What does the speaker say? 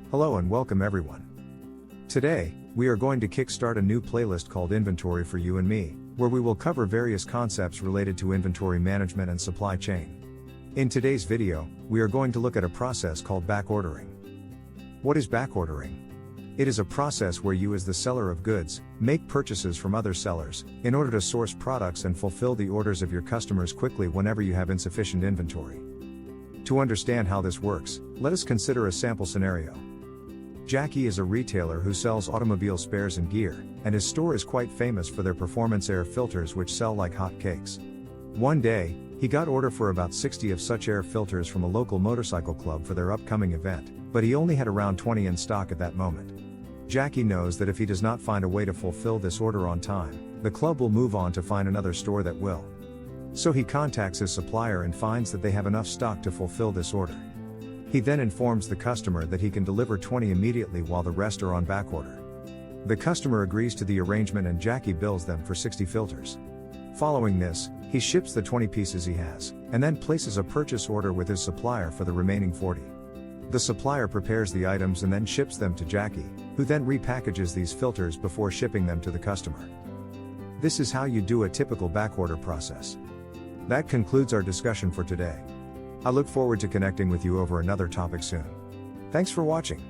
Hello and welcome everyone. Today, we are going to kickstart a new playlist called Inventory for You and Me, where we will cover various concepts related to inventory management and supply chain. In today's video, we are going to look at a process called backordering. What is backordering? It is a process where you as the seller of goods, make purchases from other sellers, in order to source products and fulfill the orders of your customers quickly whenever you have insufficient inventory. To understand how this works, let us consider a sample scenario. Jackie is a retailer who sells automobile spares and gear, and his store is quite famous for their performance air filters which sell like hotcakes. One day, he got order for about 60 of such air filters from a local motorcycle club for their upcoming event, but he only had around 20 in stock at that moment. Jackie knows that if he does not find a way to fulfill this order on time, the club will move on to find another store that will. So he contacts his supplier and finds that they have enough stock to fulfill this order. He then informs the customer that he can deliver 20 immediately while the rest are on backorder. The customer agrees to the arrangement and Jackie bills them for 60 filters. Following this, he ships the 20 pieces he has, and then places a purchase order with his supplier for the remaining 40. The supplier prepares the items and then ships them to Jackie, who then repackages these filters before shipping them to the customer. This is how you do a typical backorder process. That concludes our discussion for today. I look forward to connecting with you over another topic soon. Thanks for watching.